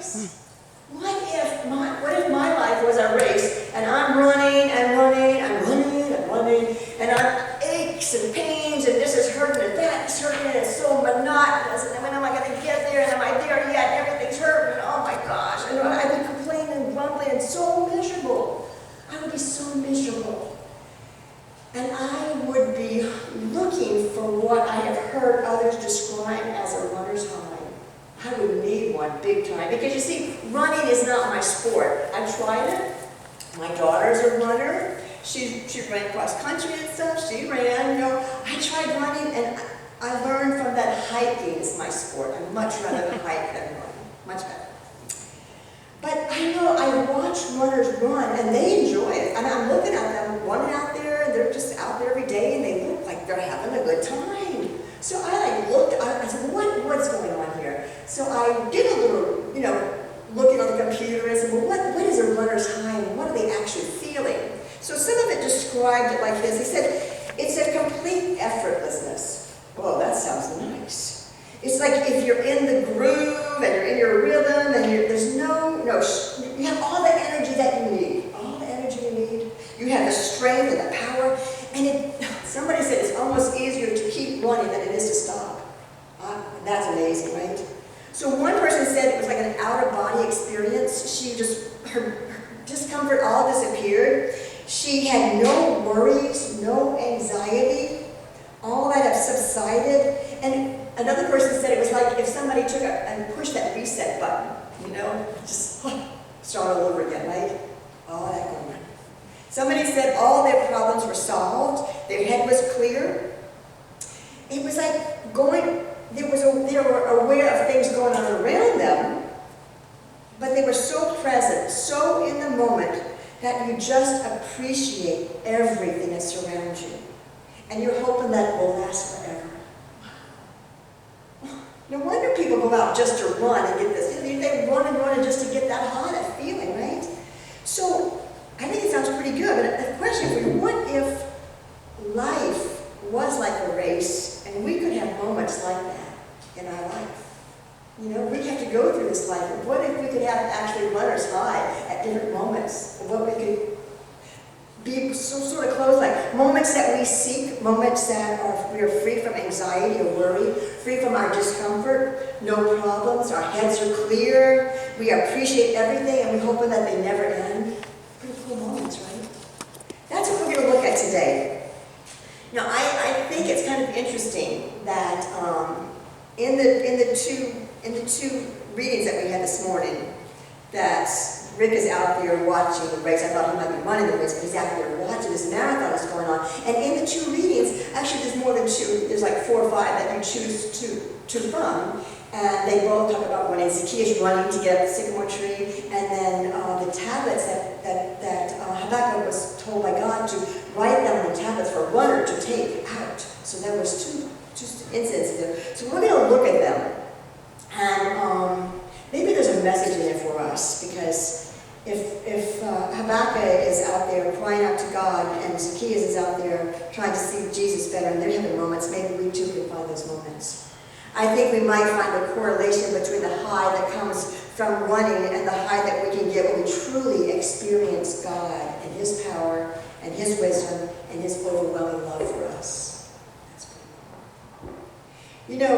race? What if my life was a race and I'm running and running and running and running and I'm aches and pains and this is hurting and that is hurting and it's so monotonous and when am I going to get there and am I there yet and everything's hurting and oh my gosh, and I'd be complaining and grumbling and so miserable. I would be so miserable. And I would be looking for what I have heard others describe as a runner's high. I would need one big time. Because you see, running is not my sport. I've tried it. My daughter's a runner. She ran cross country and stuff. She ran, I tried running and I learned from that hiking is my sport. I'd much rather hike than run. Much better. But I know I watch runners run and they enjoy it. And I'm looking at them running out there and they're just out there every day and they look like they're having a good time. So I looked, I said, what's going on here? So I did a little, looking on the computer and said, well, what is a runner's high and what are they actually feeling? So some of it described it like this. He said, it's a complete effortlessness. Well, that sounds nice. It's like if you're in the groove and you're in your rhythm and there's you have all the energy that you need. All the energy you need. You have the strength and the power. And somebody said it's almost easier to keep running than it is to stop. That's amazing, right? So one person said it was like an out-of-body experience. Her discomfort all disappeared. She had no worries, no anxiety. All that have subsided. And another person said it was like if somebody took and pushed that reset button, just start all over again, right? All that going on. Somebody said all their problems were solved. Their head was clear. It was like they were aware of things going on around them, but they were so present, so in the moment, that you just appreciate everything that surrounds you. And you're hoping that it will last forever. No wonder people go out just to run and get this. They run and run just to get that high, that feeling, right? So, I think it sounds pretty good, but the question for you, what if life was like a race and we could have moments like that in our life? We have to go through this life, but what if we could have actually runners high at different moments? What we could be so sort of close, like moments that we seek, moments that we are free from anxiety or worry, free from our discomfort, no problems, our heads are clear, we appreciate everything and we hope that they never end. Pretty cool moments, right? That's what we're going to look at today. Now, I think it's kind of interesting that in the two readings that we had this morning, that Rick is out there watching the race. I thought he might be running the race, but he's out there watching this marathon that's going on. And in the two readings, actually there's more than two, there's like 4 or 5 that you choose to from. And they both talk about running. Zacchaeus running to get up the sycamore tree, and then the tablets that Habakkuk was told by God to write down on the tablets for a runner to take out. So there was two incidents there. So we're going to look at them. And maybe there's a message in there for us, because if Habakkuk is out there crying out to God and Zacchaeus is out there trying to see Jesus better and they're having moments, maybe we too can find those moments. I think we might find a correlation between the high that comes from running and the high that we can get when we truly experience God and His power and His wisdom and His overwhelming love for us. That's pretty cool.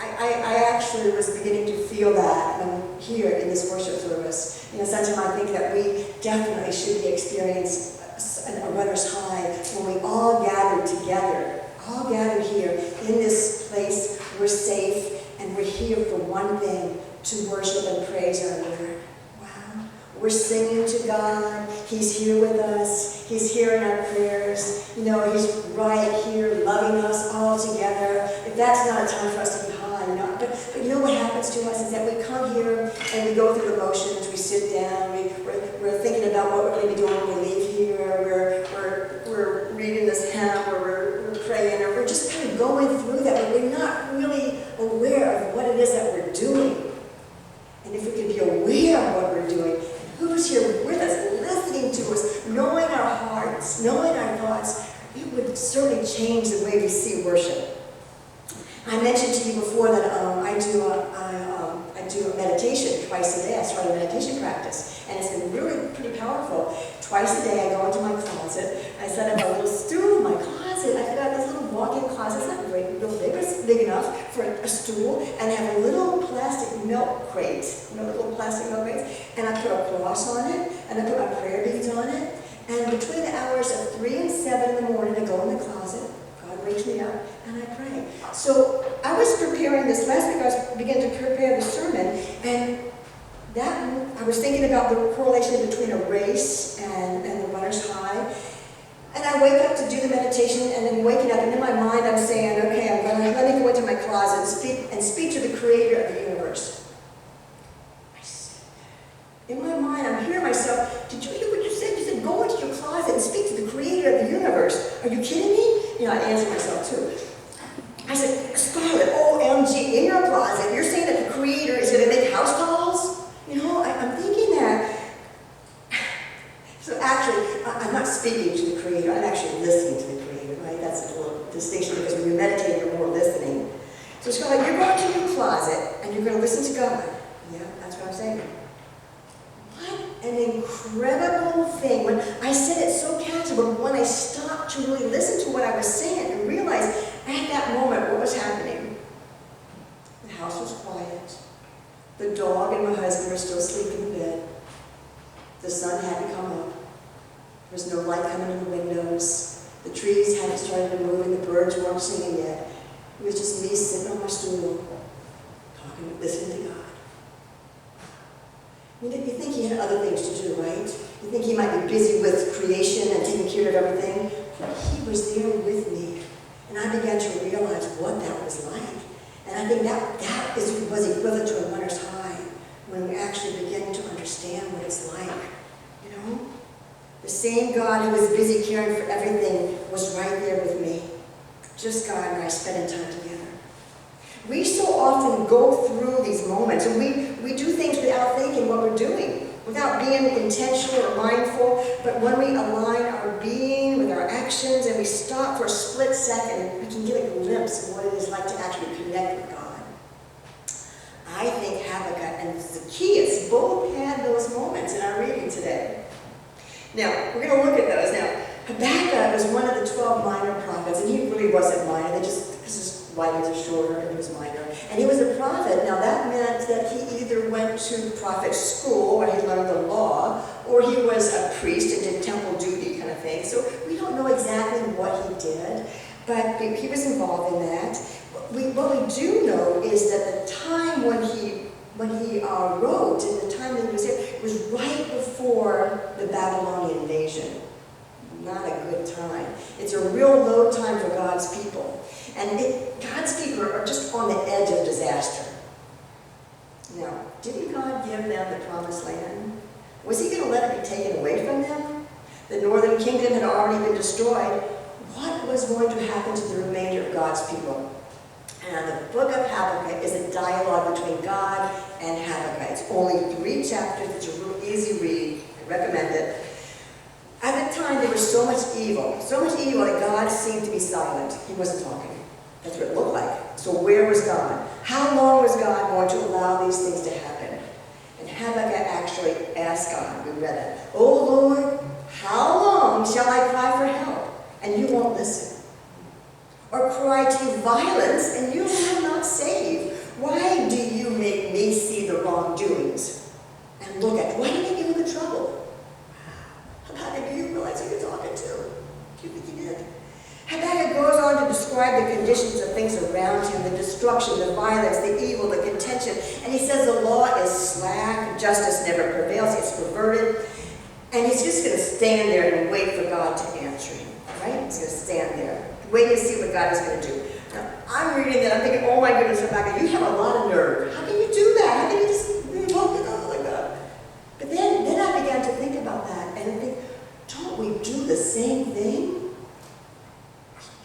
I actually was beginning to feel that here in this worship service. Sometimes I think that we definitely should be experiencing a runner's high when we all gather together. All gathered here in this place. We're safe and we're here for one thing, to worship and praise our Lord. Wow. We're singing to God. He's here with us. He's hearing our prayers. He's right here loving us all together. If that's not a time for us to be high, but what happens to us is that we come here and we go through the motions. We sit down. We're thinking about what we're going to be doing when we leave here. We're reading this hymn, or we're praying, or we're just kind of going through that, but we're not really aware of what it is that we're doing. And if we can be aware of what we're doing, who's here with us, listening to us, knowing our hearts, knowing our thoughts, it would certainly change the way we see worship. I mentioned to you before that I do a meditation meditation twice a day. I started a meditation practice, and it's been really pretty powerful. Twice a day, I go into my closet. I set up a little stool in my closet. I've got this little walk-in closet. It's not real big, but it's big enough for a stool. And I have a little plastic milk crate, little plastic milk crates. And I put a cross on it, and I put my prayer beads on it. And between the hours of 3 and 7 in the morning, I go in the closet. God wakes me up, and I pray. So I was preparing this last week. I was beginning to prepare the sermon, and I was thinking about the correlation between a race and the runner's high. And I wake up to do the meditation, and then waking up, and in my mind I'm saying, okay, let me go into my closet and speak to the creator of the universe. In my mind, I'm hearing myself, did you hear what you said? You said, go into your closet and speak to the creator of the universe. Are you kidding me? I answered myself too. I said, Scarlett, OMG, in your closet, you're saying that the creator is going to make house calls? I'm thinking that. So actually, I'm not speaking to the creator, I'm actually listening to the creator, right? That's a little distinction, because when you meditate, you're more listening. So Scarlett, you're going to your closet, and you're going to listen to God. Yeah, that's what I'm saying. What an incredible thing. When I said it so casual, but when I stopped to really listen to what I was saying and realized at that moment what was happening. The house was quiet. The dog and my husband were still sleeping in bed. The sun hadn't come up. There was no light coming in the windows. The trees hadn't started to move and the birds weren't singing yet. It was just me sitting on my stool, listening to God. You think he had other things to do, right? You think he might be busy with creation and taking care of everything? He was there with me. And I began to realize what that was like. And I think that was equivalent to a runner's high, when we actually begin to understand what it's like. The same God who was busy caring for everything was right there with me. Just God and I spending time together. We so often go through these moments, and we do things without thinking what we're doing, without being intentional or mindful. But when we align our being with our actions and we stop for a split second, we can get a glimpse of what it is like to actually connect with God. I think Habakkuk and Zacchaeus both had those moments in our reading today. Now, we're going to look at those. Now, Habakkuk was one of the 12 minor prophets, and he really wasn't minor. Because his writings are shorter, and he was minor. And he was a prophet. Now, that meant that he either went to prophet school, where he learned the law, or he was a priest and did temple duty kind of thing. So we don't know exactly what he did, but he was involved in that. What we do know is that the time when he wrote, and the time that he was here, it was right before the Babylonian invasion. Not a good time. It's a real low time for God's people. And God's people are just on the edge of disaster. Now, didn't God give them the promised land? Was he going to let it be taken away from them? The northern kingdom had already been destroyed. What was going to happen to the remainder of God's people? And the book of Habakkuk is a dialogue between God and Habakkuk. It's only 3 chapters. It's a real easy read. I recommend it. At the time, there was so much evil that God seemed to be silent. He wasn't talking. That's what it looked like. So where was God? How long was God going to allow these things to happen? And Habakkuk actually asked God, we read it, "Oh Lord, how long shall I cry for help, and you won't listen? Or cry to violence, and you will not save? Why do you make me see the wrongdoings and look at, why do you give me the trouble?" Habakkuk, do you realize who you're talking to? Do you think he did? Habakkuk goes on to describe the conditions of things around him, the destruction, the violence, the evil, the contention. And he says the law is slack, justice never prevails, it's perverted. And he's just going to stand there and wait for God to answer him. Right? He's going to stand there, waiting to see what God is going to do. Now, I'm reading that, I'm thinking, oh my goodness, Habakkuk, you have a lot of nerve. How can you do that? How can you just talk to God like that? But then I began to think about that, and I think, don't we do the same thing?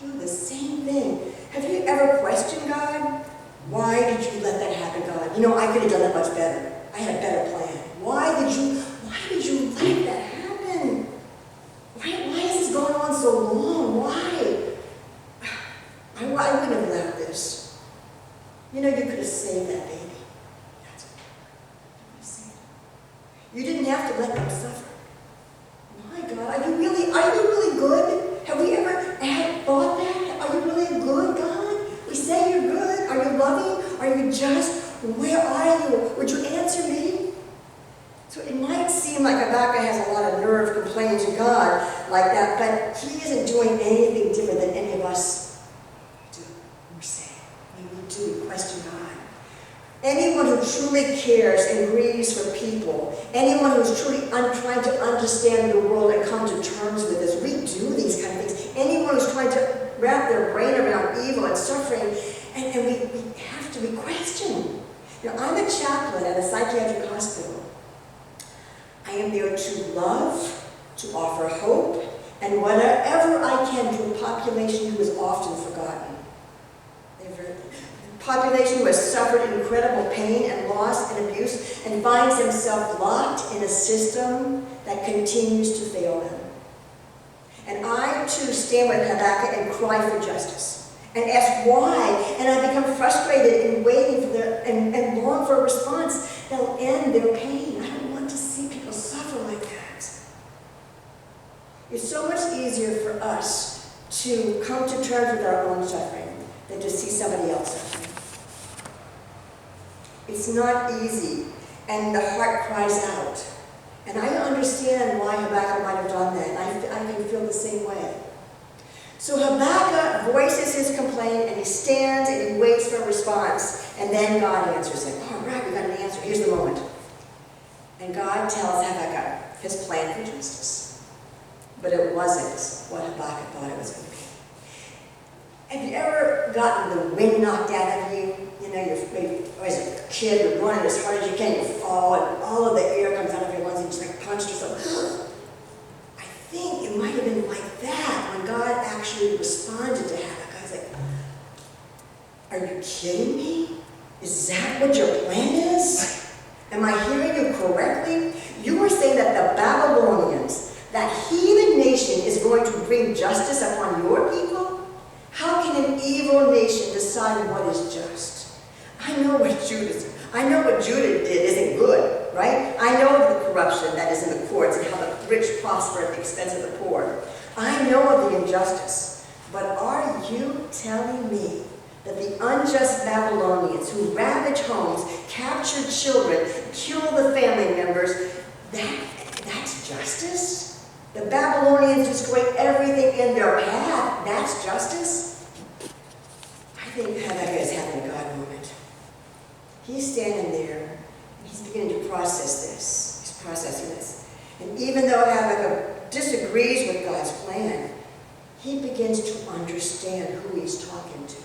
Do the same thing. Have you ever questioned God? Why did you let that happen, God? I could have done that much better. I had a better plan. Why did you let that happen? Why is this going on so long? Why? I wouldn't have allowed this. You could have saved that baby. have to let them suffer. My God, are you really good? Have we ever thought that? Are you really good, God? We say you're good. Are you loving? Are you just? Where are you? Would you answer me? So it might seem like Habakkuk has a lot of nerve complaining to God like that, but he isn't doing anything different than any of us do or say. We do question God. Anyone who truly cares and grieves for people, anyone who's truly trying to understand the world and come to terms with this, we do these kind of things. Anyone who's trying to wrap their brain around evil and suffering, and we have to be questioned. You know, I'm a chaplain at a psychiatric hospital. I am there to love, to offer hope, and whatever I can to a population who is often forgotten. A population who has suffered incredible pain and loss and abuse and finds himself locked in a system that continues to fail them. And I too stand with Habakkuk and cry for justice and ask why, and I become frustrated in waiting for and long for a response that'll end their pain. I don't want to see people suffer like that. It's so much easier for us to come to terms with our own suffering than to see somebody else suffering. It's not easy, and the heart cries out. And I understand why Habakkuk might have done that, and I can feel the same way. So Habakkuk voices his complaint, and he stands and he waits for a response, and then God answers him. All right, we got an answer. Here's the moment. And God tells Habakkuk his plan for justice. But it wasn't what Habakkuk thought it was going to be. Have you ever gotten the wind knocked out of you? You know, as a kid, you're running as hard as you can, you fall, and all of the air comes out of your lungs, and you just like punched yourself. I think it might have been like that when God actually responded to Habakkuk. I was like, are you kidding me? Is that what your plan is? Am I hearing you correctly? You are saying that the Babylonians, that heathen nation, is going to bring justice upon your people? How can an evil nation decide what is just? I know what Judah did isn't good, right? I know of the corruption that is in the courts and how the rich prosper at the expense of the poor. I know of the injustice. But are you telling me that the unjust Babylonians who ravage homes, capture children, kill the family members, that's justice? The Babylonians destroy everything in their path, that's justice? I think Habakkuk is having a God moment. He's standing there, and he's beginning to process this. He's processing this. And even though Habakkuk disagrees with God's plan, he begins to understand who he's talking to.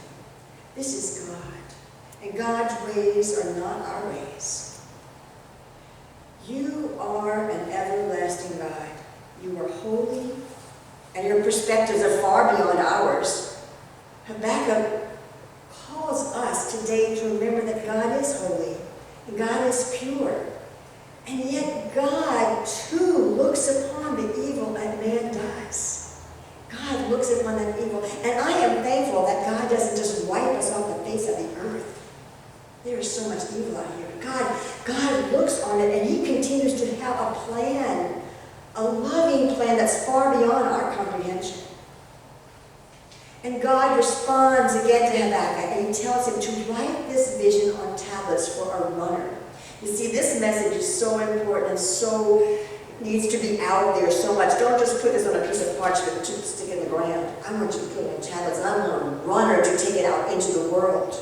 This is God, and God's ways are not our ways. You are an everlasting God. You are holy, and your perspectives are far beyond ours. Habakkuk calls us today to remember that God is holy, and God is pure. And yet God, too, looks upon the evil that man does. God looks upon that evil. And I am thankful that God doesn't just wipe us off the face of the earth. There is so much evil out here. God looks on it, and he continues to have a plan, a loving plan that's far beyond our comprehension. And God responds again to Habakkuk, and he tells him to write this vision on tablets for a runner. You see, this message is so important and so needs to be out there so much. Don't just put this on a piece of parchment to stick in the ground. I want you to put it on tablets, and I want a runner to take it out into the world.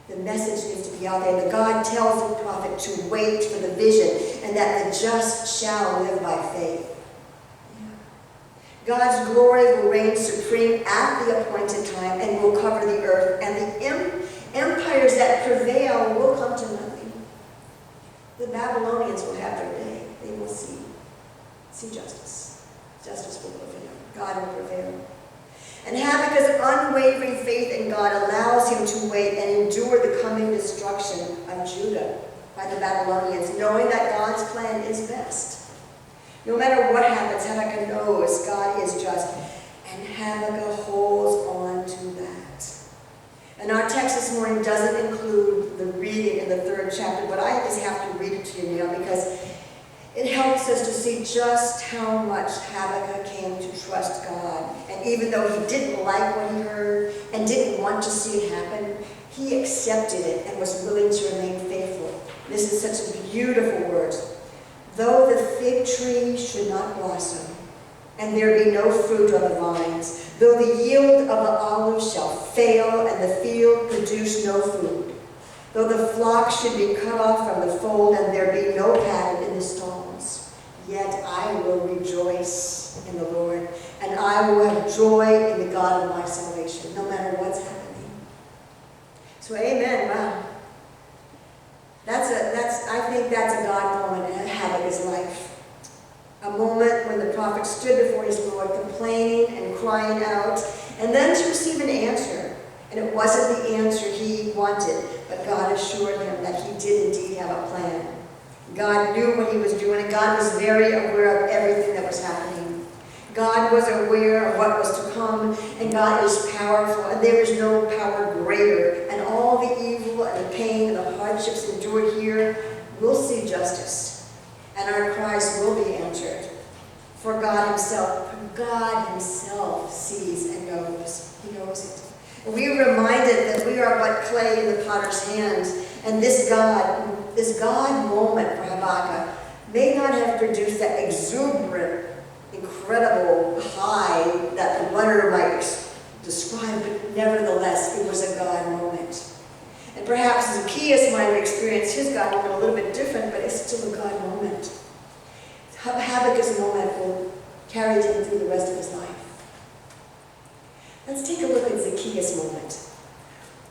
The message needs to be out there. And God tells the prophet to wait for the vision, and that the just shall live by faith. God's glory will reign supreme at the appointed time and will cover the earth, and the empires that prevail will come to nothing. The Babylonians will have their day. They will see justice. Justice will prevail. God will prevail. And Habakkuk's unwavering faith in God allows him to wait and endure the coming destruction of Judah by the Babylonians, knowing that God's plan is best. No matter what happens, Habakkuk knows God is just, and Habakkuk holds on to that. And our text this morning doesn't include the reading in the 3rd chapter, but I just have to read it to you now because it helps us to see just how much Habakkuk came to trust God. And even though he didn't like what he heard and didn't want to see it happen, he accepted it and was willing to remain faithful. This is such beautiful words. Though the fig tree should not blossom, and there be no fruit on the vines, though the yield of the olive shall fail, and the field produce no food, though the flock should be cut off from the fold, and there be no pattern in the stalls, yet I will rejoice in the Lord, and I will have joy in the God of my salvation, no matter what's happening. So amen, wow. I think that's a God moment in Habakkuk's life. A moment when the prophet stood before his Lord, complaining and crying out, and then to receive an answer. And it wasn't the answer he wanted, but God assured him that he did indeed have a plan. God knew what he was doing, and God was very aware of everything that was happening. God was aware of what was to come, and God is powerful, and there is no power greater. And all the evil and the pain and the hardships endured here will see justice, and our cries will be answered. For God himself sees and knows. He knows it. And we are reminded that we are but clay in the potter's hands, and this God moment for Habakkuk may not have produced that exuberant, incredible high that the runner might describe, but nevertheless, it was a God moment. And perhaps Zacchaeus might have experienced his God moment a little bit different, but it's still a God moment. Habakkuk's moment will carry him through the rest of his life. Let's take a look at Zacchaeus' moment.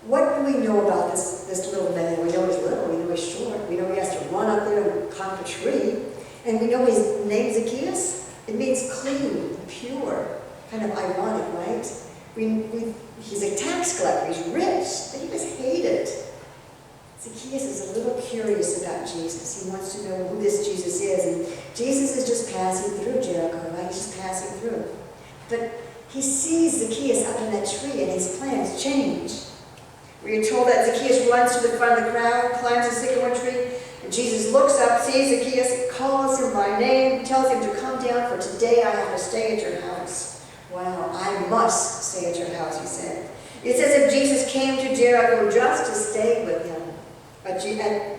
What do we know about this little man? We know he's little, we know he's short, we know he has to run up there and climb a tree, and we know his name's Zacchaeus. It means clean, pure. Kind of ironic, right? He's a tax collector, he's rich, but he was hated. Zacchaeus is a little curious about Jesus. He wants to know who this Jesus is. And Jesus is just passing through Jericho, right? He's just passing through. But he sees Zacchaeus up in that tree, and his plans change. We are told that Zacchaeus runs to the front of the crowd, climbs the sycamore tree, and Jesus looks up, sees Zacchaeus, calls him by name, tells him to come down, for today I have to stay at your house. Wow, I must stay at your house, he said. It's as if Jesus came to Jericho just to stay with him.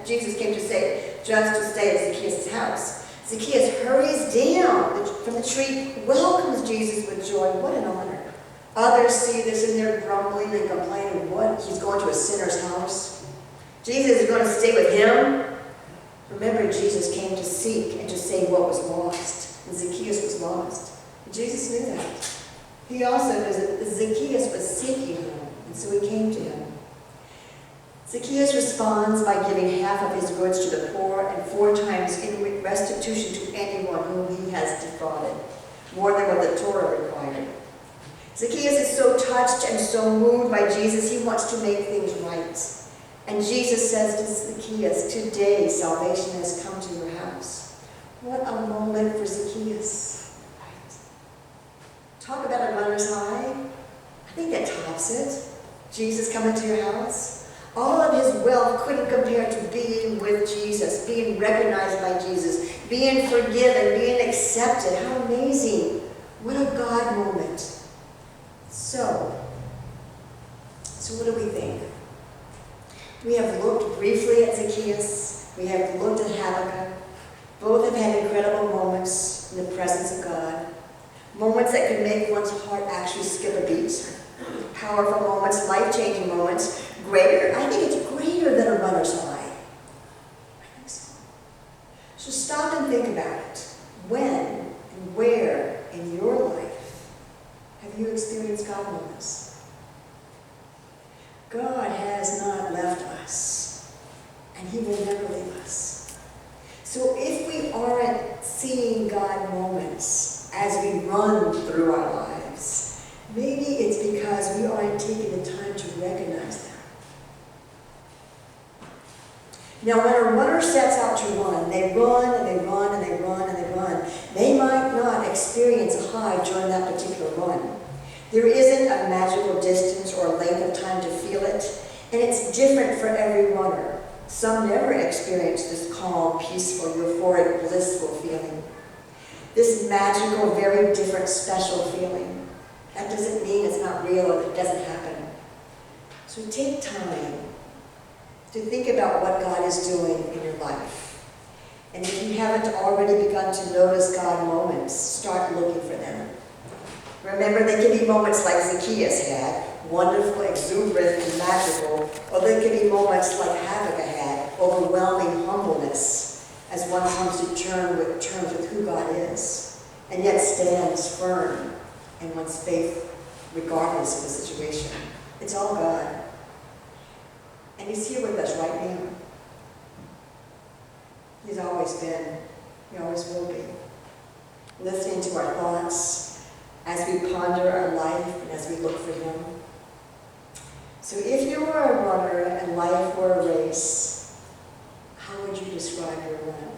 Jesus came to say, just to stay at Zacchaeus' house. Zacchaeus hurries down from the tree, welcomes Jesus with joy. What an honor. Others see this and they're grumbling and complaining. What? He's going to a sinner's house? Jesus is going to stay with him? Remember, Jesus came to seek and to save what was lost. And Zacchaeus was lost. And Jesus knew that. He also knew that Zacchaeus was seeking him, and so he came to him. Zacchaeus responds by giving half of his goods to the poor and 4 times in restitution to anyone whom he has defrauded, more than what the Torah required. Zacchaeus is so touched and so moved by Jesus, he wants to make things right. And Jesus says to Zacchaeus, today salvation has come to your house. What a moment for Zacchaeus. Right? Talk about a runner's high. I think that tops it. Jesus coming to your house. All of his wealth couldn't compare to being with Jesus, being recognized by Jesus, being forgiven, being accepted. How amazing. What a God moment. So what do we think? We have looked briefly at Zacchaeus. We have looked at Habakkuk. Both have had incredible moments in the presence of God. Moments that could make one's heart actually skip a beat. Powerful moments, life-changing moments. Greater, I think it's greater than a runner's high. I think so. So stop and think about it. When and where in your life have you experienced God moments? God has not left us, and he will never leave us. So if we aren't seeing God moments as we run through our lives, maybe it's because we aren't taking the time to recognize them. Now, when a runner sets out to run, they run and they run and they run and they run. They might not experience a high during that particular run. There isn't a magical distance or length of time to feel it, and it's different for every runner. Some never experience this calm, peaceful, euphoric, blissful feeling. This magical, very different, special feeling. That doesn't mean it's not real or that it doesn't happen. So take time to think about what God is doing in your life. And if you haven't already begun to notice God moments, start looking for them. Remember, they can be moments like Zacchaeus had, wonderful, exuberant, and magical, or they can be moments like Habakkuk had, overwhelming humbleness, as one comes to terms with who God is, and yet stands firm in one's faith regardless of the situation. It's all God. And He's here with us right now. He's always been. He always will be. Listening to our thoughts as we ponder our life and as we look for Him. So if you were a runner and life were a race, how would you describe your run?